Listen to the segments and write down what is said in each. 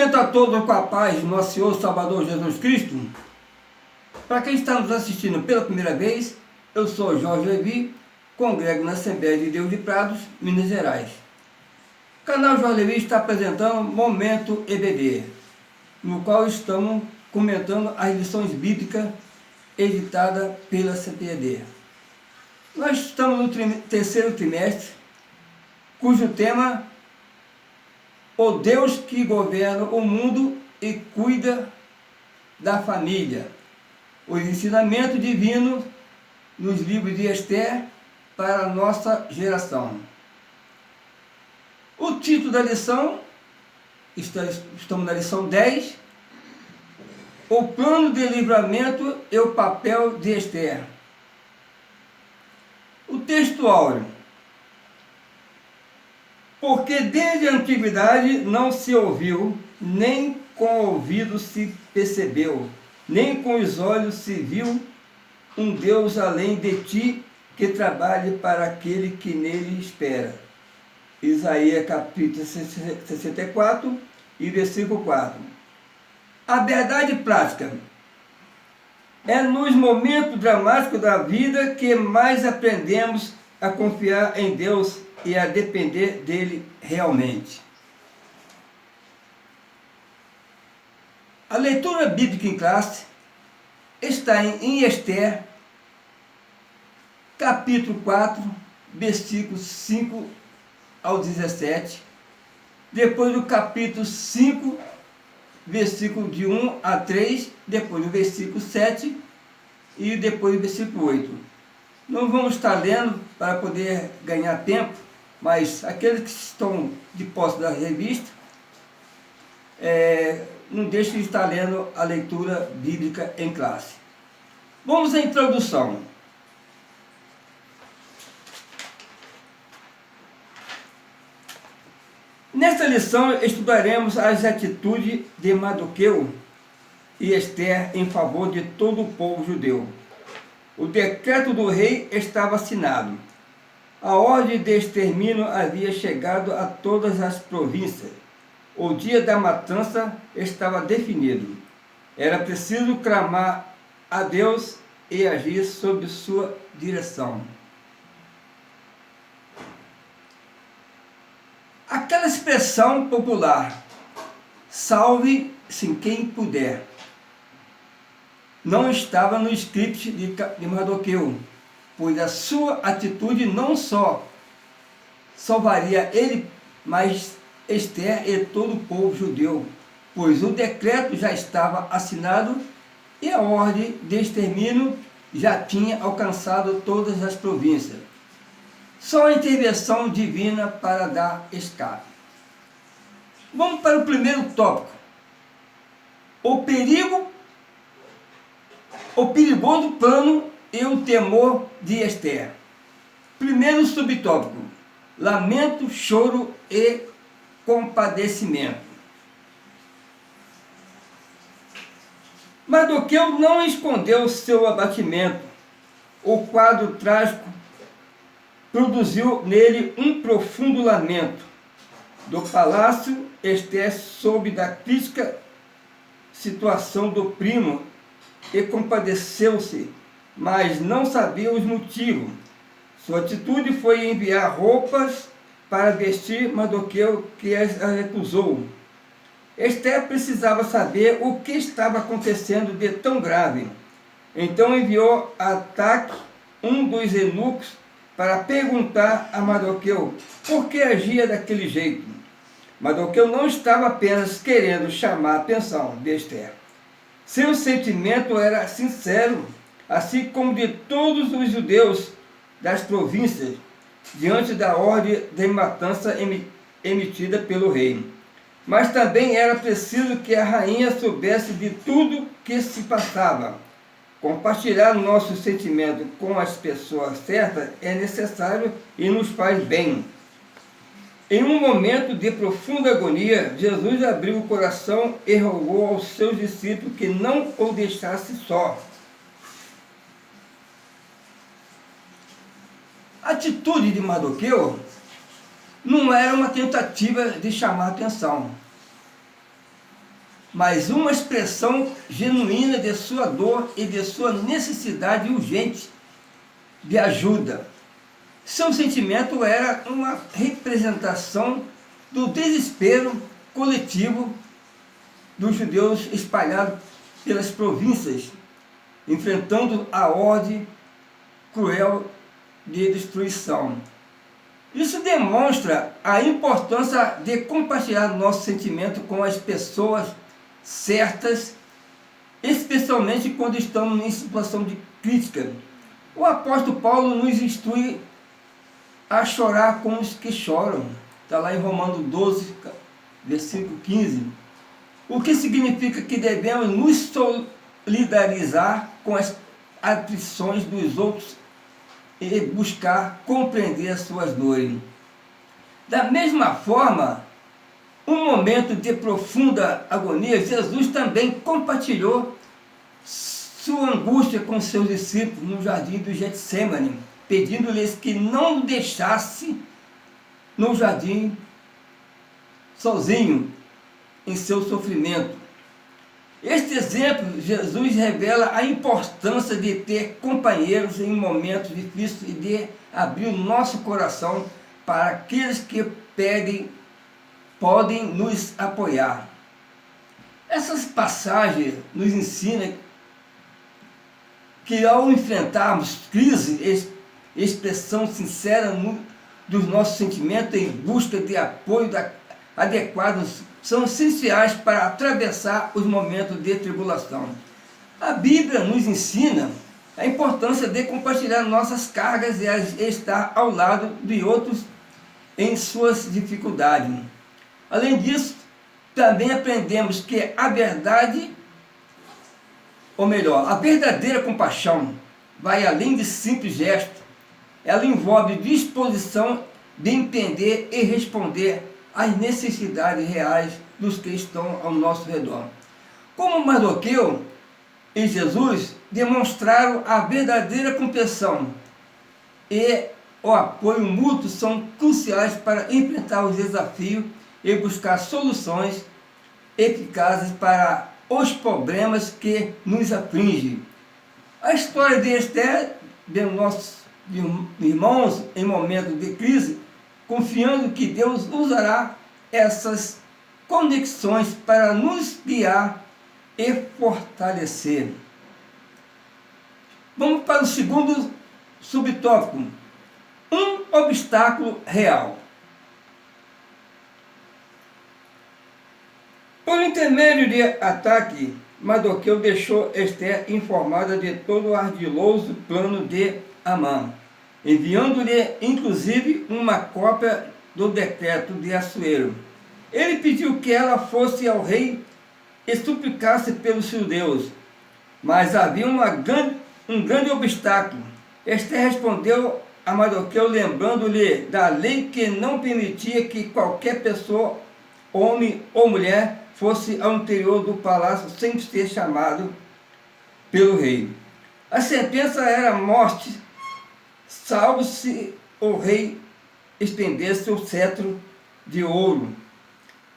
Cumprimento a todos com a paz do nosso Senhor Salvador Jesus Cristo. Para quem está nos assistindo pela primeira vez, eu sou Jorge Levi, congrego na Assembleia de Deus de Prados, Minas Gerais. O canal Jorge Levi está apresentando Momento EBD, no qual estamos comentando as lições bíblicas editadas pela CPED. Nós estamos no terceiro trimestre, cujo tema o Deus que governa o mundo e cuida da família. Os ensinamentos divinos nos livros de Esther para a nossa geração. O título da lição, estamos na lição 10, o plano de livramento e o papel de Esther. O texto áureo. Porque desde a antiguidade não se ouviu, nem com o ouvido se percebeu, nem com os olhos se viu um Deus além de ti que trabalhe para aquele que nele espera. Isaías capítulo 64 e versículo 4. A verdade prática é nos momentos dramáticos da vida que mais aprendemos a confiar em Deus e a depender dele realmente. A leitura bíblica em classe está em Esther, capítulo 4, versículos 5 ao 17, depois do capítulo 5, versículo de 1 a 3, depois do versículo 7 e depois do versículo 8. Não vamos estar lendo para poder ganhar tempo, mas aqueles que estão de posse da revista, não deixem de estar lendo a leitura bíblica em classe. Vamos à introdução. Nesta lição estudaremos as atitudes de Mardoqueu e Esther em favor de todo o povo judeu. O decreto do rei estava assinado. A ordem de extermínio havia chegado a todas as províncias. O dia da matança estava definido. Era preciso clamar a Deus e agir sob sua direção. Aquela expressão popular, salve-se quem puder, não estava no script de Mardoqueu, pois a sua atitude não só salvaria ele, mas Esther e todo o povo judeu, pois o decreto já estava assinado e a ordem de extermínio já tinha alcançado todas as províncias. Só a intervenção divina para dar escape. Vamos para o primeiro tópico. O perigoso plano e o temor de Esther. Primeiro subtópico: lamento, choro e compadecimento. Mardoqueu não escondeu seu abatimento. O quadro trágico produziu nele um profundo lamento. Do palácio, Esther soube da crítica situação do primo e compadeceu-se, mas não sabia os motivos. Sua atitude foi enviar roupas para vestir Mardoqueu, que as recusou. Esther precisava saber o que estava acontecendo de tão grave. Então enviou a Ataque, um dos eunucos, para perguntar a Mardoqueu por que agia daquele jeito. Mardoqueu não estava apenas querendo chamar a atenção de Esther. Seu sentimento era sincero, assim como de todos os judeus das províncias, diante da ordem de matança emitida pelo rei. Mas também era preciso que a rainha soubesse de tudo que se passava. Compartilhar nosso sentimento com as pessoas certas é necessário e nos faz bem. Em um momento de profunda agonia, Jesus abriu o coração e rogou aos seus discípulos que não o deixasse só. A atitude de Mardoqueu não era uma tentativa de chamar atenção. mas uma expressão genuína de sua dor e de sua necessidade urgente de ajuda. Seu sentimento era uma representação do desespero coletivo dos judeus espalhados pelas províncias, enfrentando a ordem cruel de destruição. Isso demonstra a importância de compartilhar nosso sentimento com as pessoas certas, especialmente quando estamos em situação de crítica. O apóstolo Paulo nos instrui a chorar com os que choram. Está lá em Romanos 12, versículo 15. O que significa que devemos nos solidarizar com as aflições dos outros e buscar compreender as suas dores. Da mesma forma, um momento de profunda agonia, Jesus também compartilhou sua angústia com seus discípulos no jardim do Getsêmani, pedindo-lhes que não o deixasse no jardim sozinho em seu sofrimento. Este exemplo, Jesus revela a importância de ter companheiros em momentos difíceis e de abrir o nosso coração para aqueles que podem nos apoiar. Essas passagens nos ensinam que ao enfrentarmos crise, expressão sincera dos nossos sentimentos em busca de apoio adequados são essenciais para atravessar os momentos de tribulação. A Bíblia nos ensina a importância de compartilhar nossas cargas e estar ao lado de outros em suas dificuldades. Além disso, também aprendemos que a verdadeira compaixão vai além de simples gesto. Ela envolve disposição de entender e responder às necessidades reais dos que estão ao nosso redor. Como Mardoqueu e Jesus demonstraram a verdadeira compreensão e o apoio mútuo são cruciais para enfrentar os desafios e buscar soluções eficazes para os problemas que nos afligem. A história de Esther, de nossos irmãos em momentos de crise, confiando que Deus usará essas conexões para nos guiar e fortalecer. Vamos para o segundo subtópico: um obstáculo real. Por intermédio de ataque, Mardoqueu deixou Esther informada de todo o ardiloso plano de Amã, enviando-lhe inclusive uma cópia do decreto de Assuero. Ele pediu que ela fosse ao rei e suplicasse pelos judeus, mas havia um grande obstáculo. Esther respondeu a Mardoqueu, lembrando-lhe da lei que não permitia que qualquer pessoa, homem ou mulher, fosse ao interior do palácio sem ser chamado pelo rei. A sentença era morte, salvo se o rei estendesse o cetro de ouro.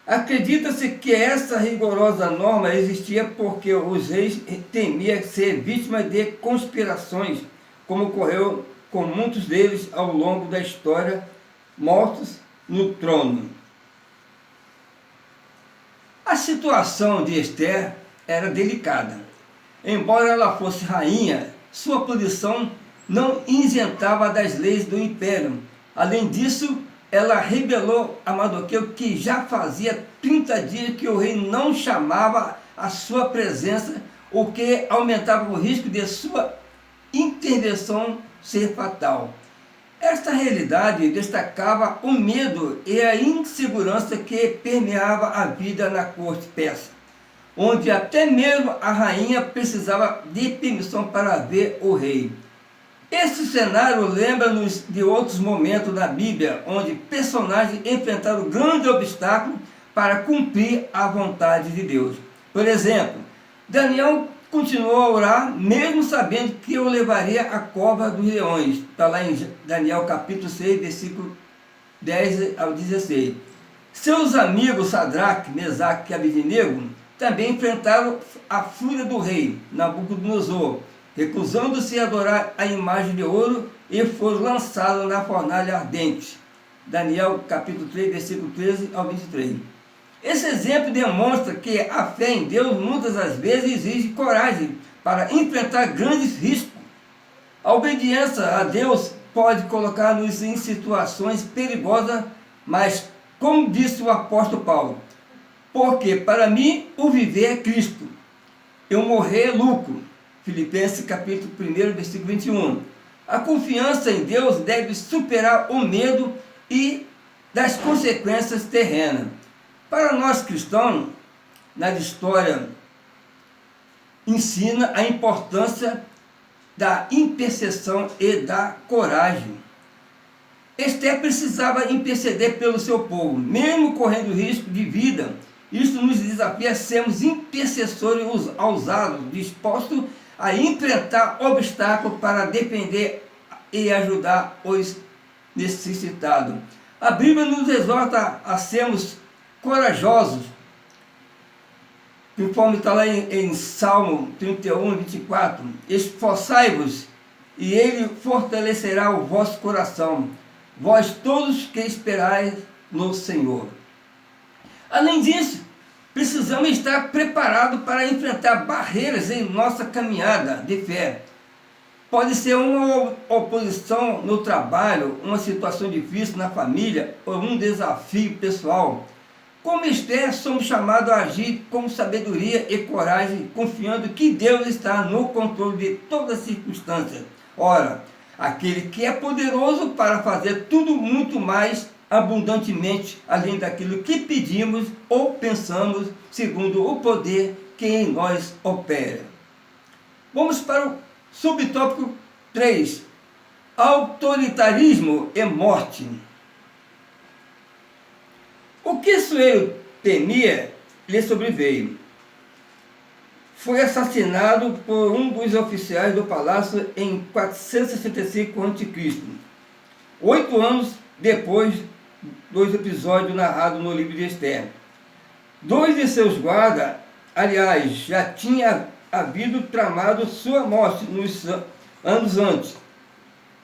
Acredita-se que essa rigorosa norma existia porque os reis temiam ser vítimas de conspirações, como ocorreu com muitos deles ao longo da história, mortos no trono. A situação de Esther era delicada. Embora ela fosse rainha, sua posição não isentava das leis do império. Além disso, ela revelou a Mardoqueu que já fazia 30 dias que o rei não chamava a sua presença, o que aumentava o risco de sua intervenção ser fatal. Esta realidade destacava o medo e a insegurança que permeava a vida na corte persa, onde até mesmo a rainha precisava de permissão para ver o rei. Esse cenário lembra-nos de outros momentos da Bíblia, onde personagens enfrentaram grande obstáculo para cumprir a vontade de Deus. Por exemplo, Daniel continuou a orar, mesmo sabendo que o levaria à cova dos leões. Está lá em Daniel capítulo 6, versículo 10 ao 16. Seus amigos Sadraque, Mesaque e Abednego também enfrentaram a fúria do rei Nabucodonosor, recusando-se a adorar a imagem de ouro, e foram lançados na fornalha ardente. Daniel capítulo 3, versículo 13 ao 23. Esse exemplo demonstra que a fé em Deus muitas das vezes exige coragem para enfrentar grandes riscos. A obediência a Deus pode colocar-nos em situações perigosas, mas, como disse o apóstolo Paulo, porque para mim o viver é Cristo, eu morrer é lucro. Filipenses capítulo 1, versículo 21. A confiança em Deus deve superar o medo e das consequências terrenas. Para nós cristãos, na história ensina a importância da intercessão e da coragem. Esther precisava interceder pelo seu povo, mesmo correndo risco de vida. Isso nos desafia a sermos intercessores ousados, dispostos a enfrentar obstáculos para defender e ajudar os necessitados. A Bíblia nos exorta a sermos corajosos, conforme está lá em Salmo 31, 24. Esforçai-vos, e ele fortalecerá o vosso coração, vós todos que esperais no Senhor. Além disso, precisamos estar preparados para enfrentar barreiras em nossa caminhada de fé. Pode ser uma oposição no trabalho, uma situação difícil na família ou um desafio pessoal. Como Esther, somos chamados a agir com sabedoria e coragem, confiando que Deus está no controle de todas as circunstâncias. Ora, aquele que é poderoso para fazer tudo muito mais abundantemente, além daquilo que pedimos ou pensamos, segundo o poder que em nós opera. Vamos para o subtópico 3. Autoritarismo e morte. O que Assuero temia lhe sobreveio. Foi assassinado por um dos oficiais do palácio em 465 a.C., 8 anos depois dos episódios narrados no livro de Esther. 2 de seus guardas, aliás, já tinha havido tramado sua morte nos anos antes.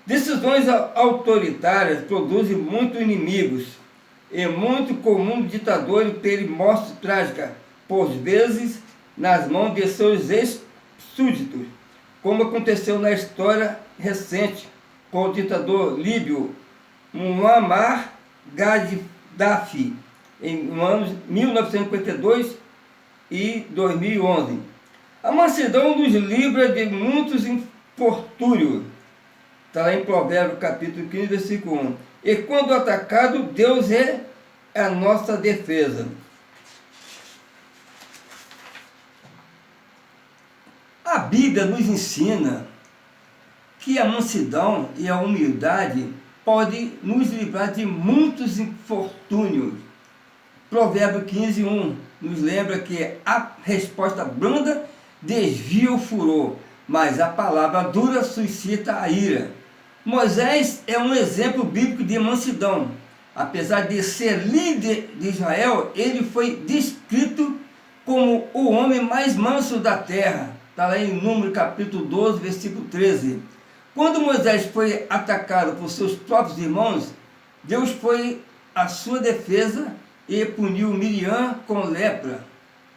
Decisões autoritárias produzem muitos inimigos. É muito comum ditadores terem morte trágica, por vezes nas mãos de seus ex-súditos, como aconteceu na história recente com o ditador líbio Muammar Gaddafi, em anos 1952 e 2011. A mansidão nos livra de muitos infortúnios. Está lá em Provérbios capítulo 15, versículo 1. E quando atacado, Deus é a nossa defesa. A Bíblia nos ensina que a mansidão e a humildade podem nos livrar de muitos infortúnios. Provérbio 15, 1 nos lembra que a resposta branda desvia o furor, mas a palavra dura suscita a ira. Moisés é um exemplo bíblico de mansidão. Apesar de ser líder de Israel, ele foi descrito como o homem mais manso da terra. Está lá em Número capítulo 12, versículo 13. Quando Moisés foi atacado por seus próprios irmãos, Deus foi à sua defesa e puniu Miriam com lepra.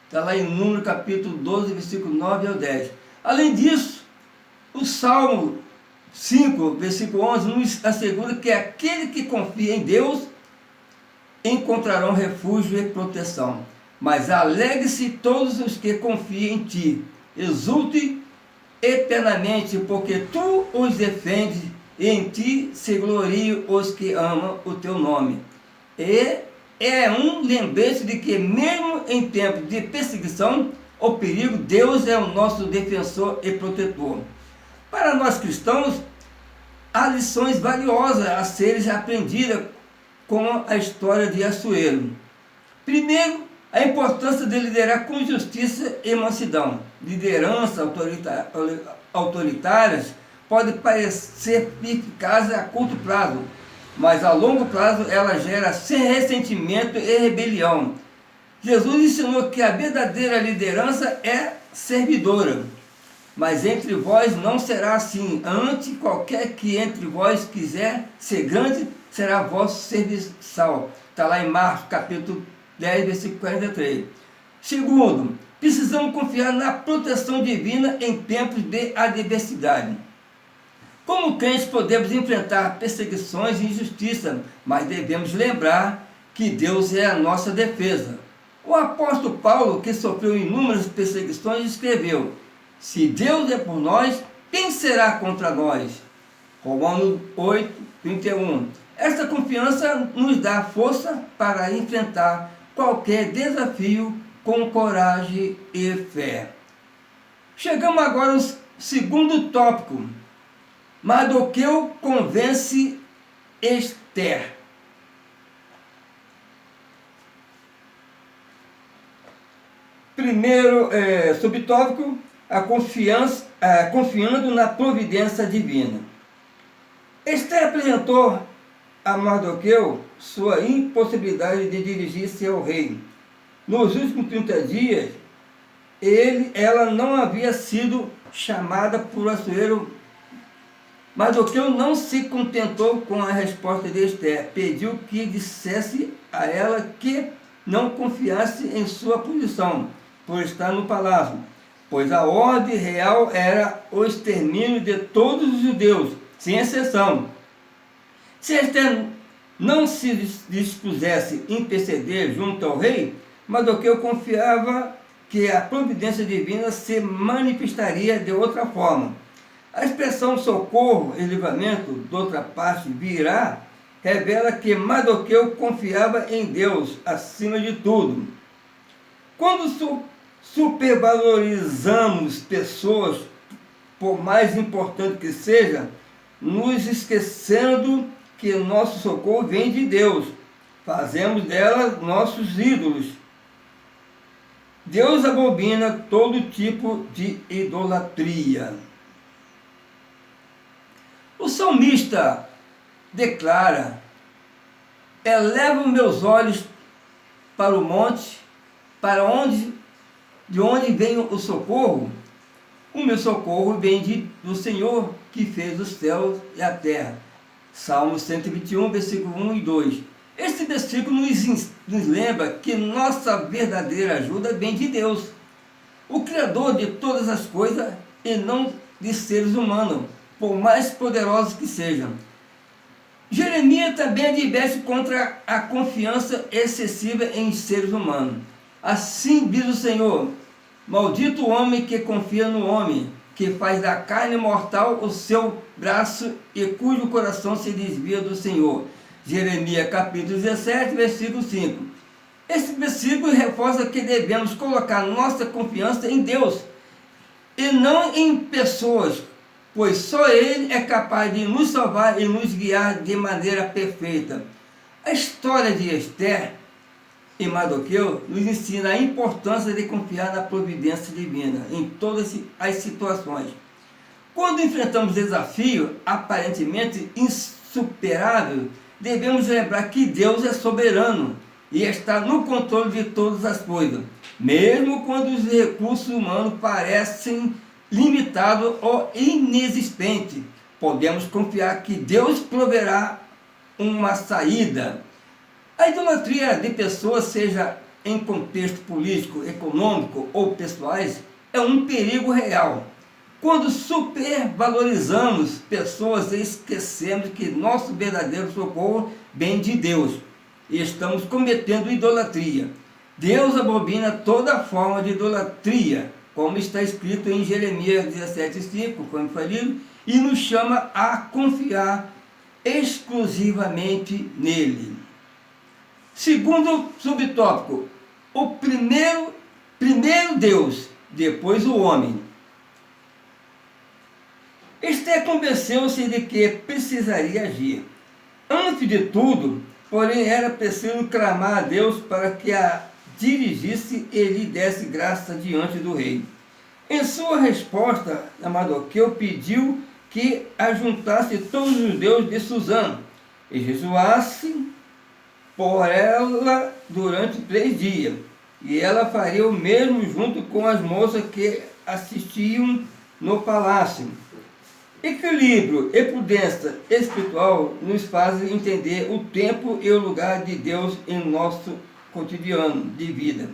Está lá em Número capítulo 12, versículo 9 ao 10. Além disso, o Salmo 5, versículo 11, nos assegura que aquele que confia em Deus encontrarão refúgio e proteção. Mas alegre-se todos os que confiam em ti, exulte eternamente, porque tu os defendes, e em ti se gloriam os que amam o teu nome. E é um lembrete de que mesmo em tempos de perseguição ou perigo, Deus é o nosso defensor e protetor. Para nós cristãos, há lições valiosas a serem aprendidas com a história de Assuero. Primeiro, a importância de liderar com justiça e mansidão. Lideranças autoritárias podem parecer eficazes a curto prazo, mas a longo prazo ela gera ressentimento e rebelião. Jesus ensinou que a verdadeira liderança é servidora. Mas entre vós não será assim. Antes, qualquer que entre vós quiser ser grande, será vosso serviçal. Está lá em Marcos, capítulo 10, versículo 43. Segundo, precisamos confiar na proteção divina em tempos de adversidade. Como crentes, podemos enfrentar perseguições e injustiça, mas devemos lembrar que Deus é a nossa defesa. O apóstolo Paulo, que sofreu inúmeras perseguições, escreveu: se Deus é por nós, quem será contra nós? Romanos 8, 31. Esta confiança nos dá força para enfrentar qualquer desafio com coragem e fé. Chegamos agora ao segundo tópico. Mardoqueu convence Esther. Primeiro subtópico, confiando na providência divina. Esther apresentou a Mardoqueu sua impossibilidade de dirigir-se ao rei. Nos últimos 30 dias, ela não havia sido chamada por açoeiro. Mardoqueu não se contentou com a resposta de Esther, pediu que dissesse a ela que não confiasse em sua posição, por estar no palácio, pois a ordem real era o extermínio de todos os judeus, sem exceção. Se Esther não se dispusesse a interceder junto ao rei, Mardoqueu confiava que a providência divina se manifestaria de outra forma. A expressão socorro e livramento, de outra parte, virá, revela que Mardoqueu confiava em Deus acima de tudo. Quando supervalorizamos pessoas, por mais importante que seja, nos esquecendo que nosso socorro vem de Deus, fazemos delas nossos ídolos. Deus abomina todo tipo de idolatria. O salmista declara: elevo meus olhos para o monte, de onde vem o socorro? O meu socorro vem do Senhor, que fez os céus e a terra. Salmo 121, versículo 1 e 2. Este versículo nos lembra que nossa verdadeira ajuda vem de Deus, o Criador de todas as coisas, e não de seres humanos, por mais poderosos que sejam. Jeremias também adverte contra a confiança excessiva em seres humanos. Assim diz o Senhor: maldito o homem que confia no homem, que faz da carne mortal o seu braço e cujo coração se desvia do Senhor. Jeremias capítulo 17, versículo 5. Esse versículo reforça que devemos colocar nossa confiança em Deus e não em pessoas, pois só Ele é capaz de nos salvar e nos guiar de maneira perfeita. A história de Esther e Mardoqueu nos ensina a importância de confiar na providência divina em todas as situações. Quando enfrentamos desafios aparentemente insuperáveis, devemos lembrar que Deus é soberano e está no controle de todas as coisas, mesmo quando os recursos humanos parecem limitados ou inexistentes. Podemos confiar que Deus proverá uma saída. A idolatria de pessoas, seja em contexto político, econômico ou pessoais, é um perigo real. Quando supervalorizamos pessoas, esquecemos que nosso verdadeiro socorro vem de Deus e estamos cometendo idolatria. Deus abomina toda forma de idolatria, como está escrito em Jeremias 17,5, como foi lido, e nos chama a confiar exclusivamente nele. Segundo subtópico, o primeiro Deus, depois o homem. Esther convenceu-se de que precisaria agir. Antes de tudo, porém, era preciso clamar a Deus para que a dirigisse e lhe desse graça diante do rei. Em sua resposta, Mardoqueu pediu que ajuntasse todos os judeus de Suzã e jejuasse por ela durante 3 dias. e ela faria o mesmo junto com as moças que assistiam no palácio. Equilíbrio e prudência espiritual nos fazem entender o tempo e o lugar de Deus em nosso cotidiano de vida.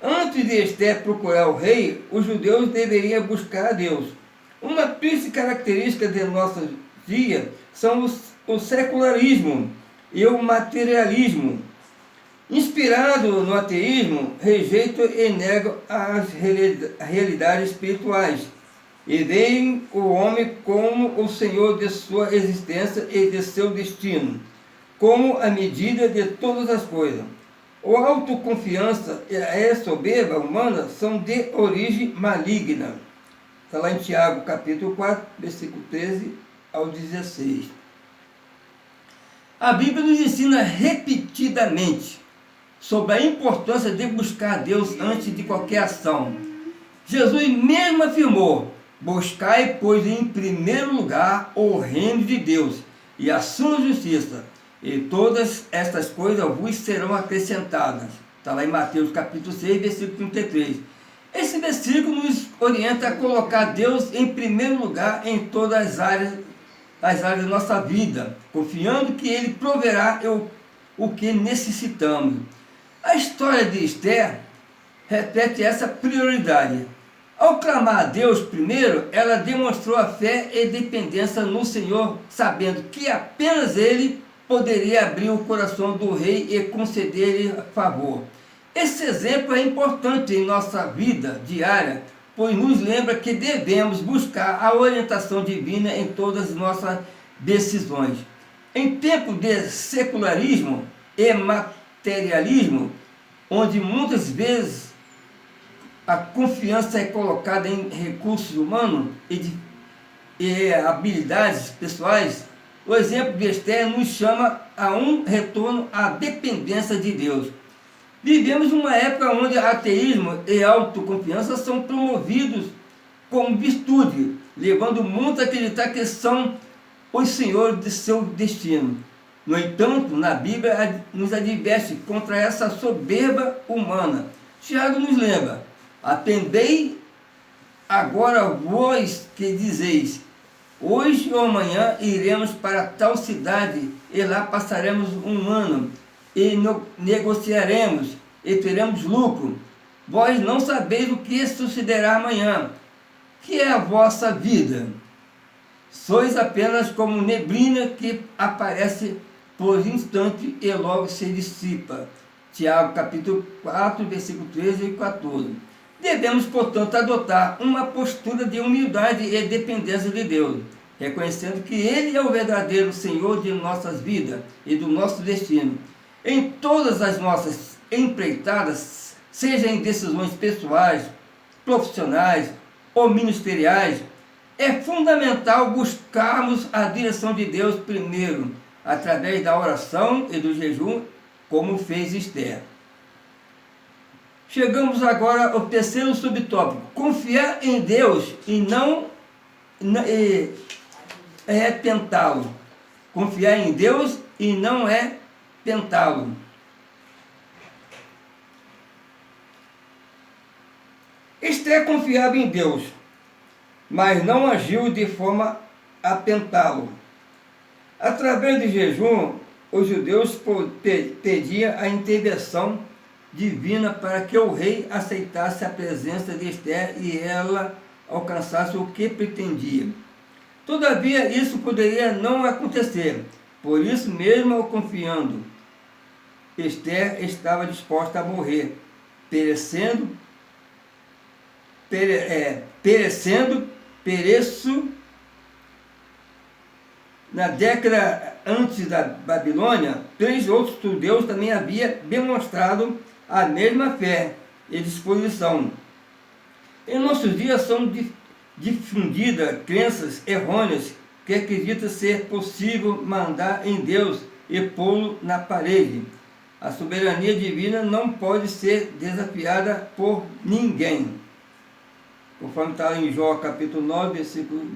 Antes de Esther procurar o rei, os judeus deveriam buscar a Deus. Uma triste característica de nossos dias são o secularismo e o materialismo. Inspirado no ateísmo, rejeitam e negam as realidades espirituais e veem o homem como o senhor de sua existência e de seu destino, como a medida de todas as coisas. A autoconfiança e a soberba humana são de origem maligna. Está lá em Tiago, capítulo 4, versículo 13 ao 16. A Bíblia nos ensina repetidamente sobre a importância de buscar a Deus antes de qualquer ação. Jesus mesmo afirmou: buscai, pois, em primeiro lugar o reino de Deus e a sua justiça, e todas estas coisas vos serão acrescentadas. Está lá em Mateus capítulo 6, versículo 33. Esse versículo nos orienta a colocar Deus em primeiro lugar em todas as áreas da nossa vida, confiando que Ele proverá o que necessitamos. A história de Esther repete essa prioridade. Ao clamar a Deus primeiro, ela demonstrou a fé e dependência no Senhor, sabendo que apenas Ele poderia abrir o coração do rei e conceder-lhe favor. Esse exemplo é importante em nossa vida diária, pois nos lembra que devemos buscar a orientação divina em todas as nossas decisões. Em tempo de secularismo e materialismo, onde muitas vezes a confiança é colocada em recursos humanos e habilidades pessoais, o exemplo de Esther nos chama a um retorno à dependência de Deus. Vivemos uma época onde ateísmo e autoconfiança são promovidos como virtude, levando muitos a acreditar que são os senhores de seu destino. No entanto, na Bíblia nos adverte contra essa soberba humana. Tiago nos lembra: atendei agora vós que dizeis, hoje ou amanhã iremos para tal cidade e lá passaremos um ano e negociaremos e teremos lucro. Vós não sabeis o que sucederá amanhã, que é a vossa vida. Sois apenas como neblina que aparece por instante e logo se dissipa. Tiago capítulo 4, versículo 13 e 14. Devemos, portanto, adotar uma postura de humildade e dependência de Deus, reconhecendo que Ele é o verdadeiro Senhor de nossas vidas e do nosso destino. Em todas as nossas empreitadas, seja em decisões pessoais, profissionais ou ministeriais, é fundamental buscarmos a direção de Deus primeiro, através da oração e do jejum, como fez Esther. Chegamos agora ao terceiro subtópico: confiar em Deus e não é tentá-lo. Confiar em Deus e não é tentá-lo. Esther confiava em Deus, mas não agiu de forma a tentá-lo. Através do jejum, os judeus pediam a intervenção divina para que o rei aceitasse a presença de Esther e ela alcançasse o que pretendia. Todavia, isso poderia não acontecer. Por isso mesmo, confiando, Esther estava disposta a morrer, pereço. Na década antes da Babilônia, 3 outros judeus também haviam demonstrado a mesma fé e disposição. Em nossos dias são difundidas crenças errôneas que acreditam ser possível mandar em Deus e pô-lo na parede. A soberania divina não pode ser desafiada por ninguém. Conforme está em Jó capítulo 9, versículo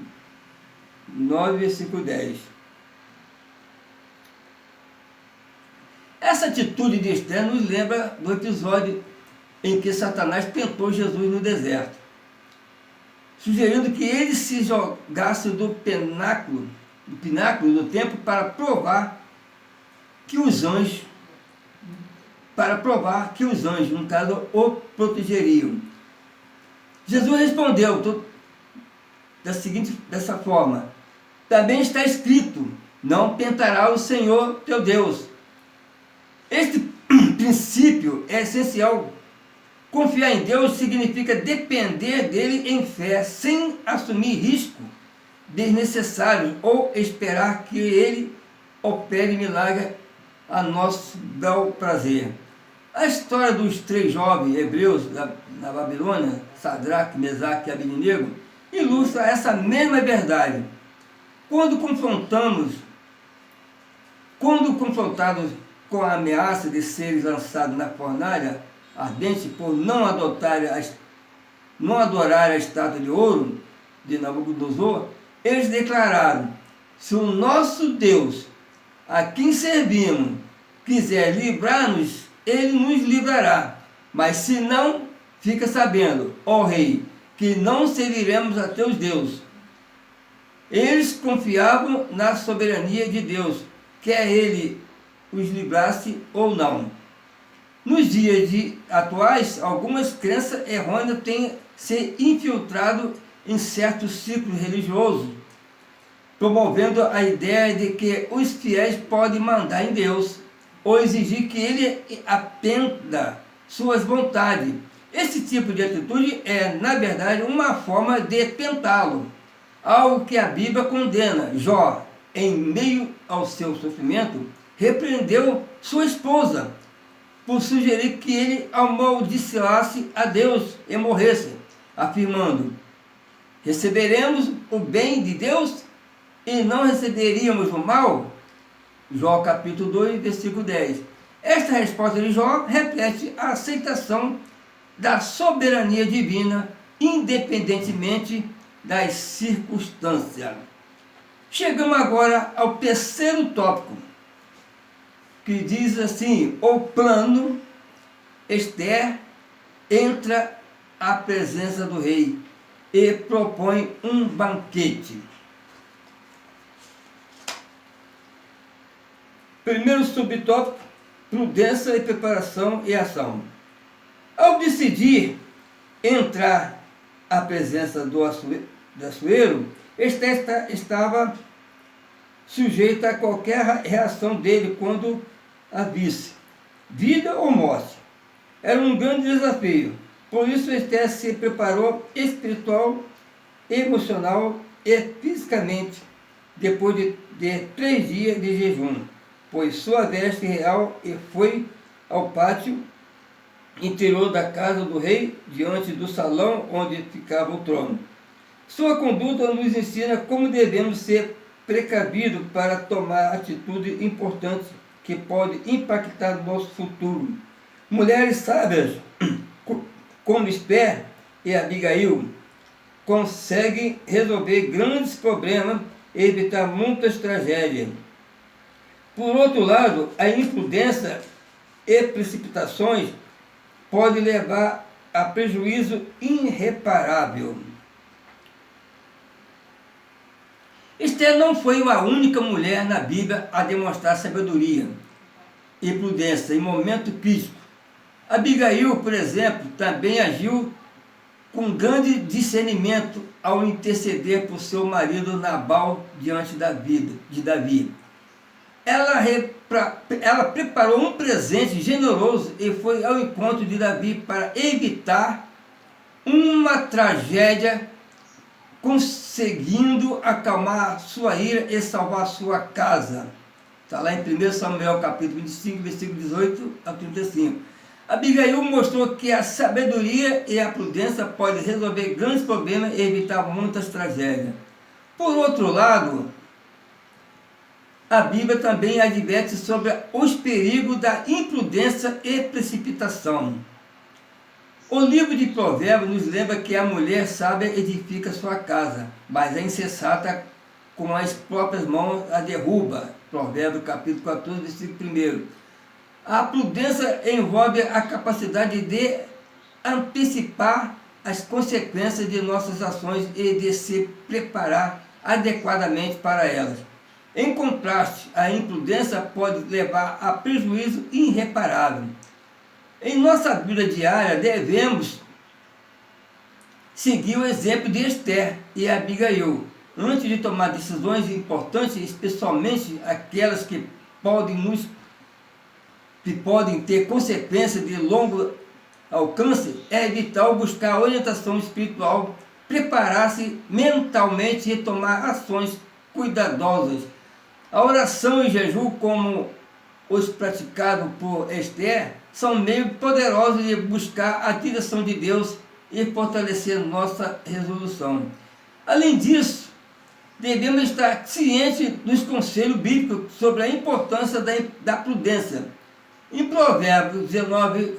9, versículo 10. Essa atitude de Esther nos lembra do episódio em que Satanás tentou Jesus no deserto, sugerindo que ele se jogasse do pináculo do templo para provar que os anjos, no caso, o protegeriam. Jesus respondeu dessa forma: também está escrito, não tentará o Senhor teu Deus. Este princípio é essencial. Confiar em Deus significa depender dele em fé, sem assumir risco desnecessários ou esperar que ele opere milagre a nosso bel prazer. A história dos 3 jovens hebreus na Babilônia, Sadraque, Mesaque e Abednego, ilustra essa mesma verdade. Quando confrontados com a ameaça de serem lançados na fornalha ardente por não adorar a estátua de ouro de Nabucodonosor, eles declararam: se o nosso Deus, a quem servimos, quiser livrar-nos, ele nos livrará. Mas se não, fica sabendo, ó rei, que não serviremos a teus deuses. Eles confiavam na soberania de Deus, quer ele os livrasse ou não. Nos dias atuais, algumas crenças errôneas têm se infiltrado em certos círculos religiosos, promovendo a ideia de que os fiéis podem mandar em Deus ou exigir que ele atenda suas vontades. Esse tipo de atitude é, na verdade, uma forma de tentá-lo, algo que a Bíblia condena. Jó, em meio ao seu sofrimento, repreendeu sua esposa por sugerir que ele amaldiçoasse a Deus e morresse, afirmando: receberemos o bem de Deus e não receberíamos o mal? Jó capítulo 2, versículo 10. Esta resposta de Jó reflete a aceitação da soberania divina, independentemente das circunstâncias. Chegamos agora ao terceiro tópico, que diz assim: o plano. Esther entra à presença do rei e propõe um banquete. Primeiro subtópico: prudência e preparação e ação. Ao decidir entrar à presença do Assuero, Esther estava sujeita a qualquer reação dele quando a visse, vida ou morte. Era um grande desafio. Por isso Esther se preparou espiritual, emocional e fisicamente, depois de 3 dias de jejum, pôs sua veste real e foi ao pátio interior da casa do rei, diante do salão onde ficava o trono. Sua conduta nos ensina como devemos ser precavidos para tomar atitude importante que pode impactar o nosso futuro. Mulheres sábias, como Esther e Abigail, conseguem resolver grandes problemas e evitar muitas tragédias. Por outro lado, a imprudência e precipitações podem levar a prejuízo irreparável. Esther não foi a única mulher na Bíblia a demonstrar sabedoria e prudência em momento crítico. Abigail, por exemplo, também agiu com grande discernimento ao interceder por seu marido Nabal diante de Davi. Ela preparou um presente generoso e foi ao encontro de Davi para evitar uma tragédia, conseguindo acalmar sua ira e salvar sua casa. Está lá em 1 Samuel capítulo 25, versículo 18 a 35. Abigail mostrou que a sabedoria e a prudência podem resolver grandes problemas e evitar muitas tragédias. Por outro lado, a Bíblia também adverte sobre os perigos da imprudência e precipitação. O livro de Provérbios nos lembra que a mulher sábia edifica sua casa, mas a insensata com as próprias mãos a derruba. Provérbios capítulo 14, versículo 1. A prudência envolve a capacidade de antecipar as consequências de nossas ações e de se preparar adequadamente para elas. Em contraste, a imprudência pode levar a prejuízo irreparável. Em nossa vida diária, devemos seguir o exemplo de Esther e Abigail. Antes de tomar decisões importantes, especialmente aquelas que podem ter consequências de longo alcance, é vital buscar orientação espiritual, preparar-se mentalmente e tomar ações cuidadosas. A oração e jejum, como os praticados por Esther, são meios poderosos de buscar a direção de Deus e fortalecer nossa resolução. Além disso, devemos estar cientes dos conselhos bíblicos sobre a importância da prudência. Em Provérbios 19,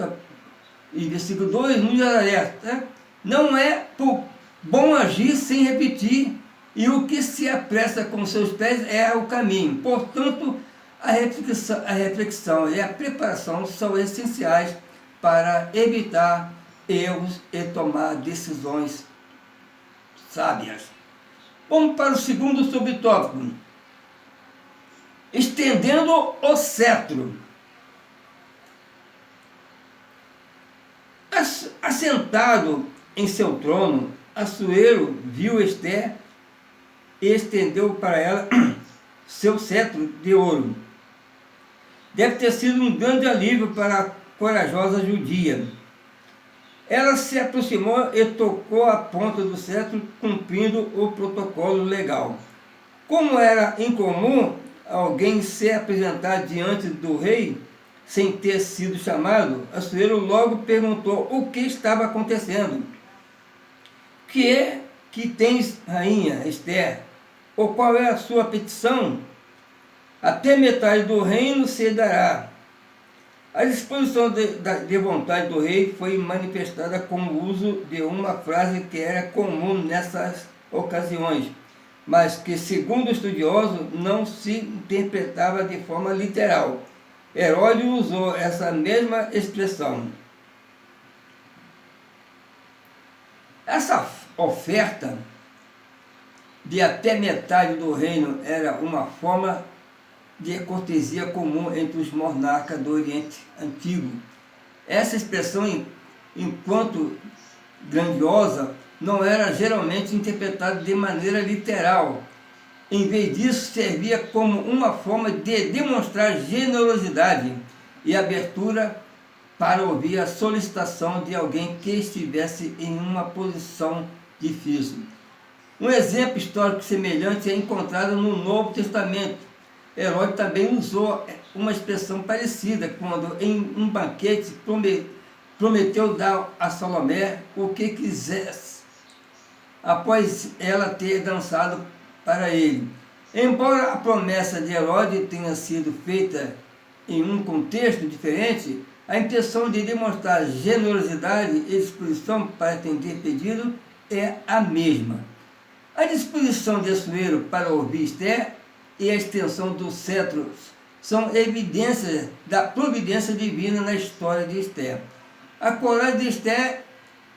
e versículo 2, nos alerta: não é por bom agir sem repetir, e o que se apressa com seus pés é o caminho. Portanto, a reflexão e a preparação são essenciais para evitar erros e tomar decisões sábias. Vamos para o segundo subtópico: estendendo o cetro. Assentado em seu trono, Assuero viu Esther e estendeu para ela seu cetro de ouro. Deve ter sido um grande alívio para a corajosa judia. Ela se aproximou e tocou a ponta do cetro, cumprindo o protocolo legal. Como era incomum alguém se apresentar diante do rei sem ter sido chamado, Assuero logo perguntou o que estava acontecendo. Que é que tens, rainha Esther? Ou qual é a sua petição? Até metade do reino se dará. A disposição de vontade do rei foi manifestada com o uso de uma frase que era comum nessas ocasiões, mas que, segundo estudiosos, não se interpretava de forma literal. Heródoto usou essa mesma expressão. Essa oferta de até metade do reino era uma forma de cortesia comum entre os monarcas do Oriente Antigo. Essa expressão, enquanto grandiosa, não era geralmente interpretada de maneira literal. Em vez disso, servia como uma forma de demonstrar generosidade e abertura para ouvir a solicitação de alguém que estivesse em uma posição difícil. Um exemplo histórico semelhante é encontrado no Novo Testamento. Heródoto também usou uma expressão parecida quando, em um banquete, prometeu dar a Salomé o que quisesse, após ela ter dançado para ele. Embora a promessa de Heródoto tenha sido feita em um contexto diferente, a intenção de demonstrar generosidade e disposição para atender pedido é a mesma. A disposição de Assuero para ouvir Esther e a extensão do cetro são evidências da providência divina na história de Esther. A coragem de Esther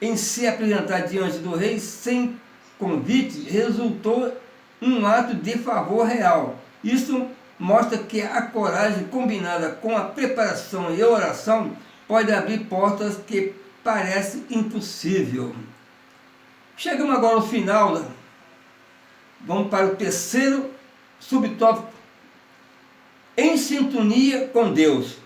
em se apresentar diante do rei sem convite resultou um ato de favor real. Isso mostra que a coragem combinada com a preparação e a oração pode abrir portas que parecem impossível. Chegamos agora ao final. Vamos para o terceiro subtópico: em sintonia com Deus.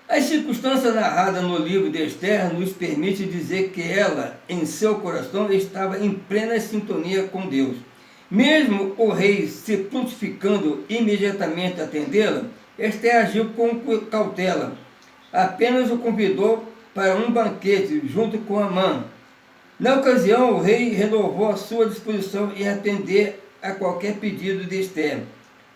As circunstâncias narradas no livro de Esther nos permitem dizer que ela, em seu coração, estava em plena sintonia com Deus. Mesmo o rei se prontificando imediatamente a atendê-la, Esther agiu com cautela. Apenas o convidou para um banquete junto com Amã. Na ocasião, o rei renovou a sua disposição em atender a qualquer pedido de Esther.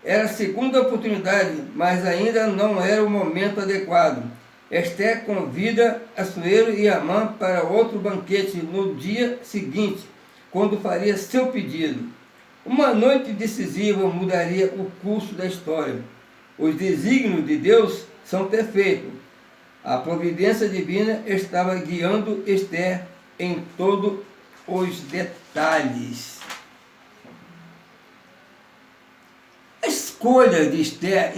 Era a segunda oportunidade, mas ainda não era o momento adequado. Esther convida Assuero e Amã para outro banquete no dia seguinte, quando faria seu pedido. Uma noite decisiva mudaria o curso da história. Os desígnios de Deus são perfeitos. A providência divina estava guiando Esther em todos os detalhes. A escolha de Esther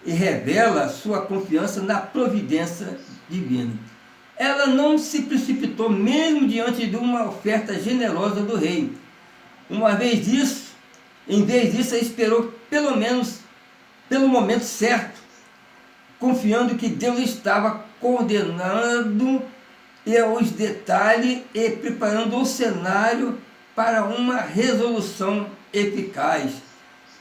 revela sua confiança na providência divina. Ela não se precipitou mesmo diante de uma oferta generosa do rei. Em vez disso, ela esperou pelo menos pelo momento certo, confiando que Deus estava coordenando os detalhes e preparando o cenário para uma resolução eficaz.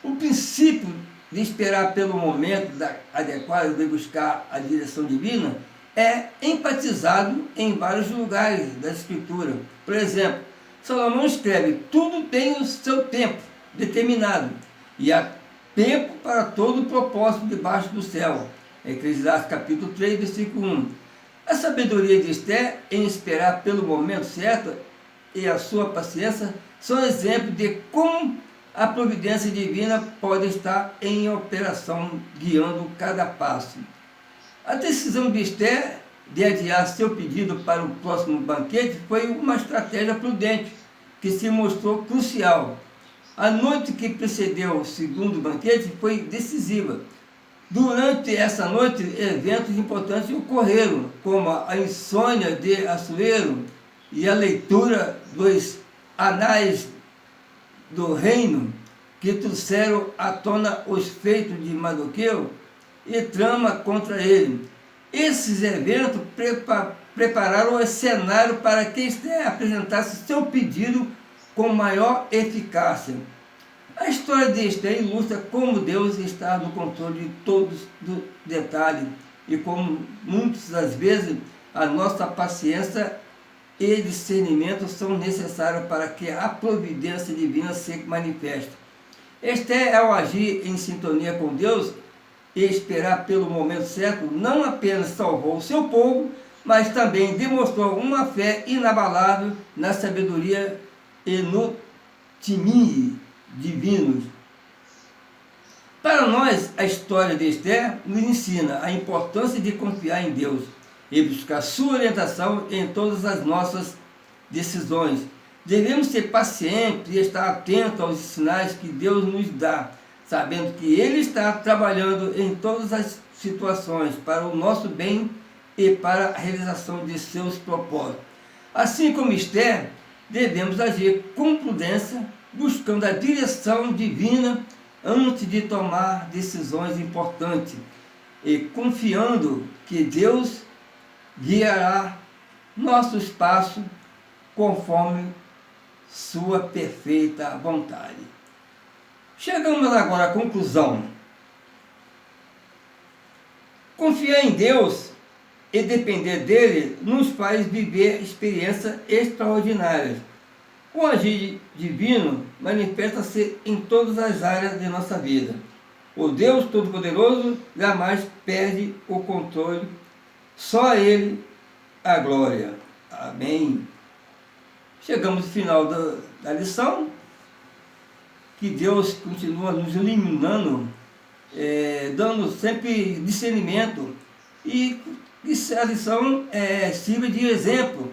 O princípio de esperar pelo momento adequado de buscar a direção divina é enfatizado em vários lugares da Escritura. Por exemplo, Salomão escreve: tudo tem o seu tempo determinado, e há tempo para todo o propósito debaixo do céu. Eclesiastes capítulo 3, versículo 1. A sabedoria de Esther em esperar pelo momento certo e a sua paciência são exemplos de como a providência divina pode estar em operação, guiando cada passo. A decisão de Esther de adiar seu pedido para o próximo banquete foi uma estratégia prudente, que se mostrou crucial. A noite que precedeu o segundo banquete foi decisiva. Durante essa noite, eventos importantes ocorreram, como a insônia de Assuero e a leitura dos anais do reino, que trouxeram à tona os feitos de Mardoqueu e trama contra ele. Esses eventos prepararam o cenário para que Esther apresentasse seu pedido com maior eficácia. A história de Esther ilustra como Deus está no controle de todos os detalhes e como muitas das vezes a nossa paciência e discernimento são necessários para que a providência divina se manifeste. Esther, ao agir em sintonia com Deus e esperar pelo momento certo, não apenas salvou o seu povo, mas também demonstrou uma fé inabalável na sabedoria e no timing divinos. Para nós, a história de Esther nos ensina a importância de confiar em Deus e buscar sua orientação em todas as nossas decisões. Devemos ser pacientes e estar atentos aos sinais que Deus nos dá, sabendo que Ele está trabalhando em todas as situações para o nosso bem e para a realização de seus propósitos. Assim como Esther, devemos agir com prudência, buscando a direção divina antes de tomar decisões importantes e confiando que Deus guiará nossos passos conforme sua perfeita vontade. Chegamos agora à conclusão. Confiar em Deus e depender dele nos faz viver experiências extraordinárias. O agir divino manifesta-se em todas as áreas de nossa vida. O Deus Todo-Poderoso jamais perde o controle, só a Ele a glória. Amém. Chegamos ao final da lição. Que Deus continua nos iluminando, dando sempre discernimento e que a lição sirva de exemplo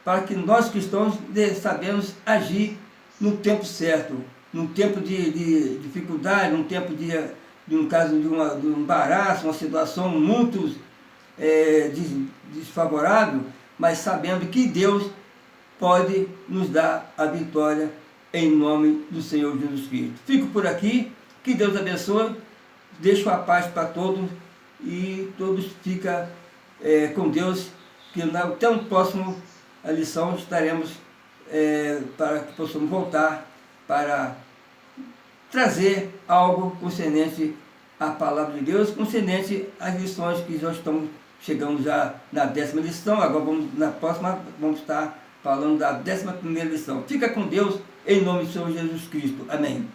para que nós cristãos sabemos agir no tempo certo, num tempo de dificuldade, num tempo um caso de um embaraço, uma situação muito desfavorável, mas sabendo que Deus pode nos dar a vitória em nome do Senhor Jesus Cristo. Fico por aqui, que Deus abençoe, deixo a paz para todos e todos ficam com Deus, que até o próximo lição estaremos para que possamos voltar para trazer algo concernente à palavra de Deus, concernente às lições que já estamos chegando já na 10ª lição. Agora na próxima vamos estar falando da 11ª lição. Fica com Deus, em nome do Senhor Jesus Cristo. Amém.